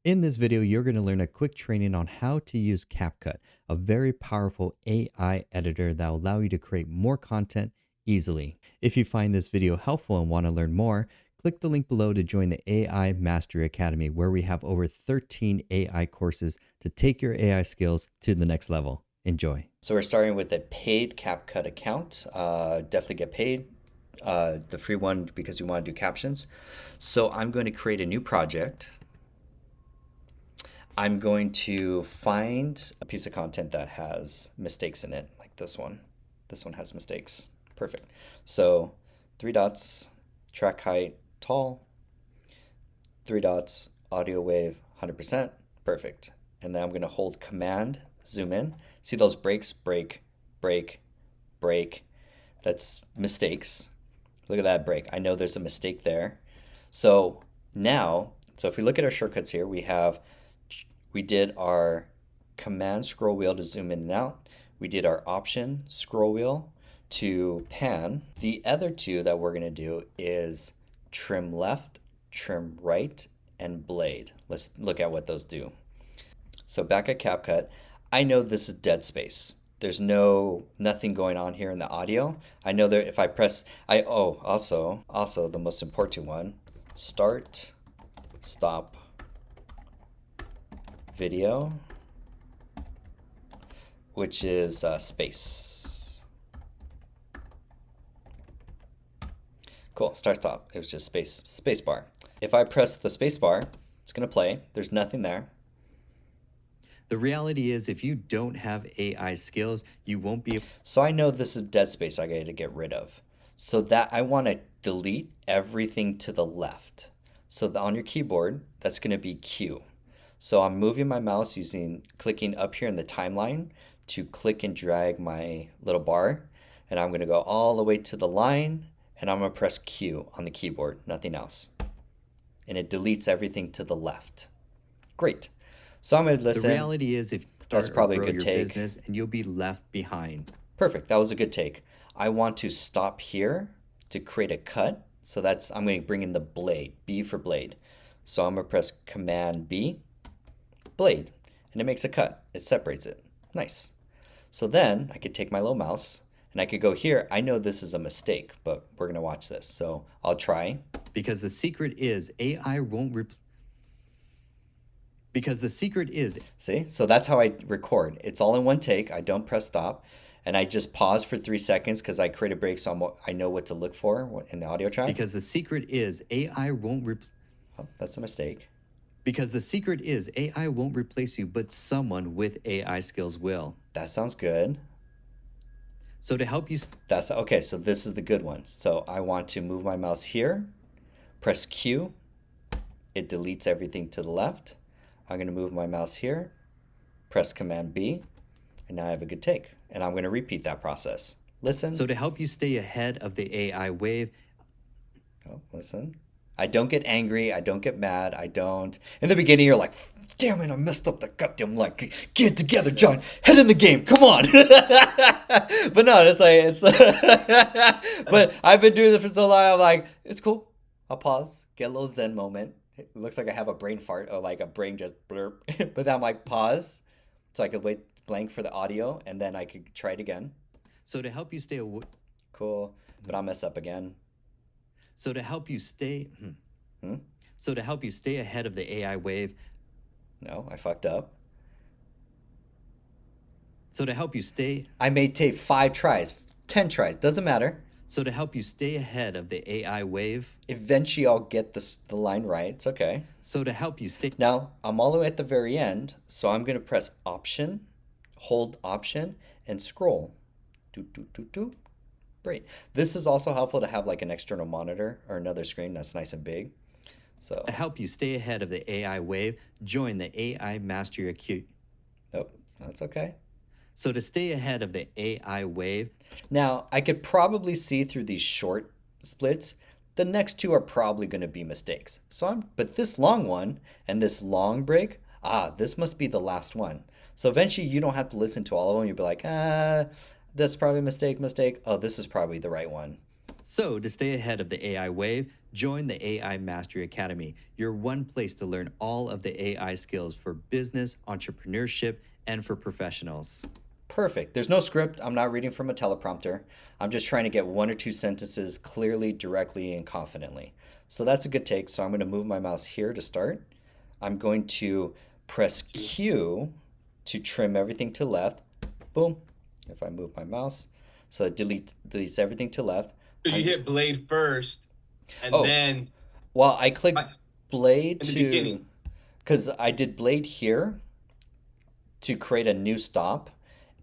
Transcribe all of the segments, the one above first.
In this video, you're going to learn a quick training on how to use CapCut, a very powerful AI editor that will allow you to create more content easily. If you find this video helpful and want to learn more, click the link below to join the AI Mastery Academy, where we have over 13 AI courses to take your AI skills to the next level. Enjoy. So we're starting with a paid CapCut account. Definitely get paid. The free one because you want to do captions. So I'm going to create a new project. I'm going to find a piece of content that has mistakes in it, like this one. This one has mistakes. Perfect. So 3 dots, track height, tall. 3 dots, audio wave, 100%. Perfect. And then I'm going to hold Command, zoom in. See those breaks? Break, break, break. That's mistakes. Look at that break. I know there's a mistake there. So now, if we look at our shortcuts here, we did our Command scroll wheel to zoom in and out. We did our Option scroll wheel to pan. The other two that we're going to do is trim left, trim right, and blade. Let's look at what those do. So back at CapCut, I know this is dead space. There's nothing going on here in the audio. I know that if I press, also the most important one, start, stop, video, which is space. Cool, start, stop. It was just space bar. If I press the space bar, it's gonna play. There's nothing there. The reality is, if you don't have AI skills, you won't be able. So I know this is dead space I got to get rid of. So that I want to delete everything to the left. So on your keyboard, that's going to be Q. So I'm moving my mouse clicking up here in the timeline to click and drag my little bar. And I'm going to go all the way to the line and I'm going to press Q on the keyboard, nothing else. And it deletes everything to the left. Great. So I'm going to listen. The reality is, if that's probably a good your take. Business and you'll be left behind. Perfect. That was a good take. I want to stop here to create a cut. So I'm going to bring in the blade, B for blade. So I'm going to press Command B, blade, and it makes a cut. It separates it. Nice. So then I could take my little mouse and I could go here. I know this is a mistake, but we're going to watch this. So I'll try. Because the secret is AI won't Because the secret is, see, so that's how I record. It's all in one take. I don't press stop, and I just pause for 3 seconds because I create a break, so I know what to look for in the audio track. Because the secret is AI won't. Oh, that's a mistake. Because the secret is AI won't replace you, but someone with AI skills will. That sounds good. So to help you, that's okay. So this is the good one. So I want to move my mouse here, press Q. It deletes everything to the left. I'm going to move my mouse here, press Command B, and now I have a good take. And I'm going to repeat that process. Listen. So to help you stay ahead of the AI wave. Oh, listen. I don't get angry. I don't get mad. I don't. In the beginning, you're like, damn it, I messed up the goddamn line. Get it together, John. Head in the game. Come on. But no, it's but I've been doing this for so long. I'm like, it's cool. I'll pause, get a little Zen moment. It looks like I have a brain fart or like a brain just blurp. But then I'm like, pause. So I could wait blank for the audio and then I could try it again. So to help you stay cool. But I'll mess up again. So to help you stay So to help you stay ahead of the AI wave. No, I fucked up. So to help you stay, I may take 5 tries, 10 tries, doesn't matter. So to help you stay ahead of the AI wave. Eventually I'll get the line right. It's okay. So to help you stay. Now I'm all the way at the very end. So I'm going to press Option, hold Option, and scroll. Great. This is also helpful to have like an external monitor or another screen that's nice and big. So to help you stay ahead of the AI wave, join the AI Mastery Academy. Nope, that's okay. So to stay ahead of the AI wave. Now, I could probably see through these short splits, the next two are probably going to be mistakes. But this long one and this long break, this must be the last one. So eventually you don't have to listen to all of them. You'll be like, that's probably a mistake. Oh, this is probably the right one. So, to stay ahead of the AI wave, join the AI Mastery Academy, your one place to learn all of the AI skills for business, entrepreneurship, and for professionals. Perfect. There's no script. I'm not reading from a teleprompter. I'm just trying to get one or two sentences clearly, directly, and confidently. So that's a good take. So I'm going to move my mouse here to start. I'm going to press Q to trim everything to left. Boom. If I move my mouse, so it deletes everything to left. So you hit blade first, and Oh, then well, I clicked blade in the to, beginning. because I did blade here to create a new stop.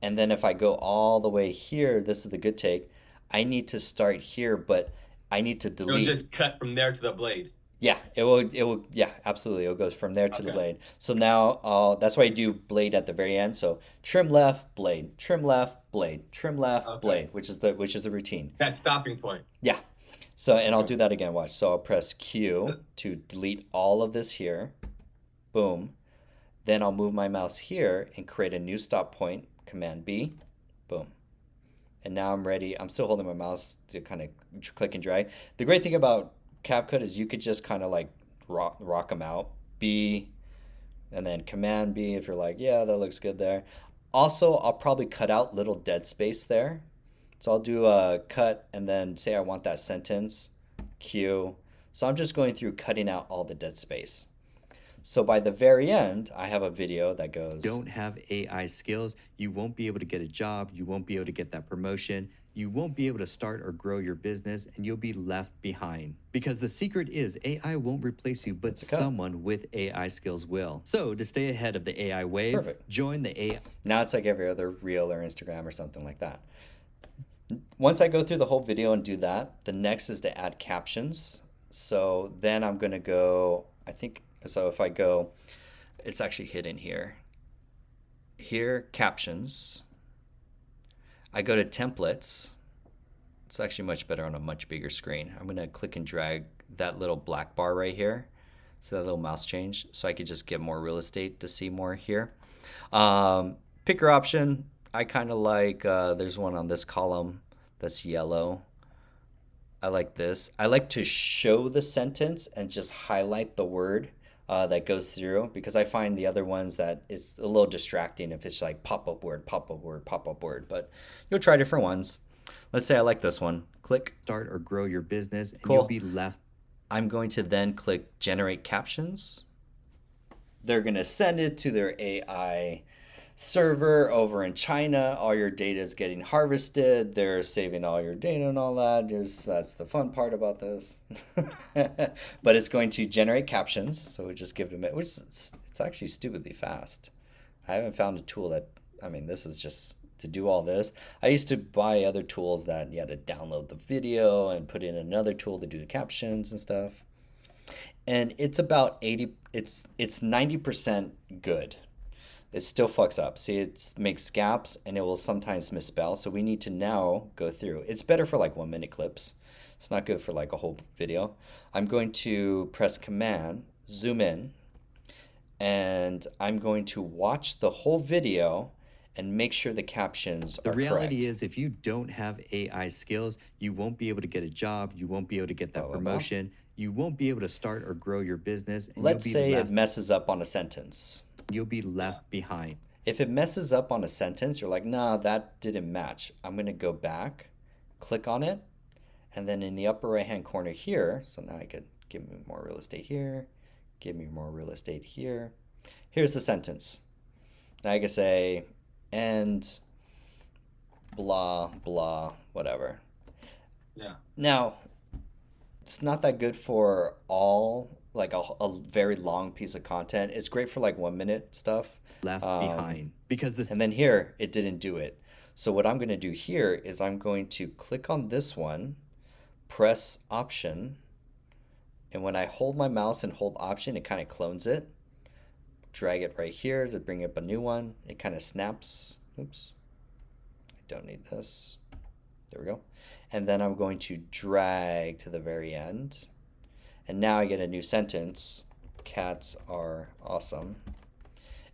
And then if I go all the way here, this is the good take. I need to start here, but I need to It'll delete. just cut from there to the blade. Yeah, it will, yeah, absolutely. It goes from there to the Okay. blade. So now, that's why I do blade at the very end. So trim left, blade, trim left, blade, trim left, Okay. blade, which is the routine. That stopping point. Yeah. So, and I'll Okay. do that again. Watch. So I'll press Q to delete all of this here. Boom. Then I'll move my mouse here and create a new stop point. Command B. Boom. And now I'm ready. I'm still holding my mouse to kind of click and drag. The great thing about CapCut is you could just kind of like rock them out. B, and then Command B if you're like, yeah, that looks good there. Also, I'll probably cut out little dead space there. So I'll do a cut and then say I want that sentence. Q. So I'm just going through cutting out all the dead space. So by the very end, I have a video that goes, Don't have AI skills, you won't be able to get a job, you won't be able to get that promotion, you won't be able to start or grow your business, and you'll be left behind. Because the secret is AI won't replace you, but That's a cut. someone with AI skills will. So, to stay ahead of the AI wave, Perfect. join the AI. Now it's like every other reel or Instagram or something like that. Once I go through the whole video and do that, the next is to add captions. So then I'm going to go, I think, so if I go, it's actually hidden here. Here, captions. I go to templates. It's actually much better on a much bigger screen. I'm going to click and drag that little black bar right here. So that little mouse change. So I could just get more real estate to see more here. Picker option. I kind of like, there's one on this column that's yellow. I like this. I like to show the sentence and just highlight the word that goes through, because I find the other ones that it's a little distracting if it's like pop-up word, pop-up word, pop-up word. But you'll try different ones. Let's say I like this one. Click. Start or grow your business, and Cool. you'll be left. I'm going to then click generate captions. They're going to send it to their AI server over in China. All your data is getting harvested. They're saving all your data and all that. That's the fun part about this. But it's going to generate captions. So we just give it a minute, which it's actually stupidly fast. I haven't found a tool that, I mean, this is just to do all this. I used to buy other tools that you had to download the video and put in another tool to do the captions and stuff. And it's about 80, it's 90% good. It still fucks up. See, it makes gaps and it will sometimes misspell. So we need to now go through. It's better for like 1 minute clips. It's not good for like a whole video. I'm going to press Command, zoom in, and I'm going to watch the whole video and make sure the captions The are reality correct. is, if you don't have AI skills, you won't be able to get a job, you won't be able to get that Blah, blah, blah. promotion, you won't be able to start or grow your business, and Let's you'll say be it left. messes up on a sentence. You'll be left behind. If it messes up on a sentence, you're like, nah, that didn't match. I'm going to go back, click on it, and then in the upper right-hand corner here, so now I could give me more real estate here, give me more real estate here. Here's the sentence. Now I can say, and blah, blah, whatever. Yeah. Now, it's not that good for all, like a very long piece of content. It's great for like 1 minute stuff. Left behind. Because this And then here, it didn't do it. So what I'm going to do here is I'm going to click on this one, press Option, and when I hold my mouse and hold Option, it kind of clones it. Drag it right here to bring up a new one. It kind of snaps. Oops. I don't need this. There we go. And then I'm going to drag to the very end. And now I get a new sentence. Cats are awesome.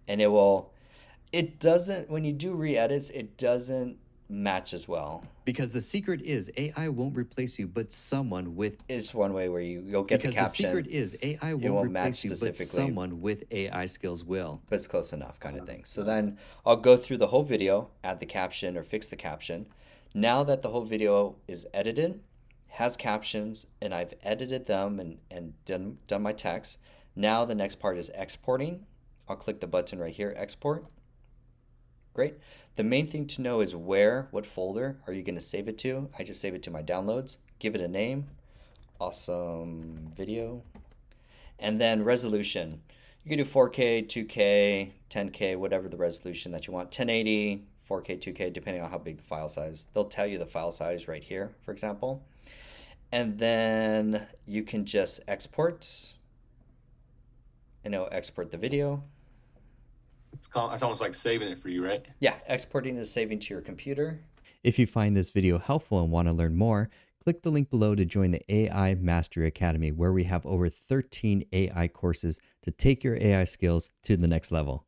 And it doesn't, when you do re-edits, it doesn't match as well. Because the secret is AI won't replace you, but someone with. Is one way where you'll get the Because the caption. secret is AI It won't match replace you, but specifically, someone with AI skills will. but it's close enough kind of thing. So then I'll go through the whole video, add the caption or fix the caption. Now that the whole video is edited, has captions, and I've edited them and done my text, now the next part is exporting. I'll click the button right here, export. Great. The main thing to know is what folder are you going to save it to? I just save it to my downloads, give it a name, awesome video, and then resolution. You can do 4K, 2K, 10K, whatever the resolution that you want, 1080, 4K, 2K, depending on how big the file size. They'll tell you the file size right here, for example. And then you can just export, and it'll export the video. It's almost like saving it for you, right? Yeah, exporting is saving to your computer. If you find this video helpful and want to learn more, click the link below to join the AI Mastery Academy, where we have over 13 AI courses to take your AI skills to the next level.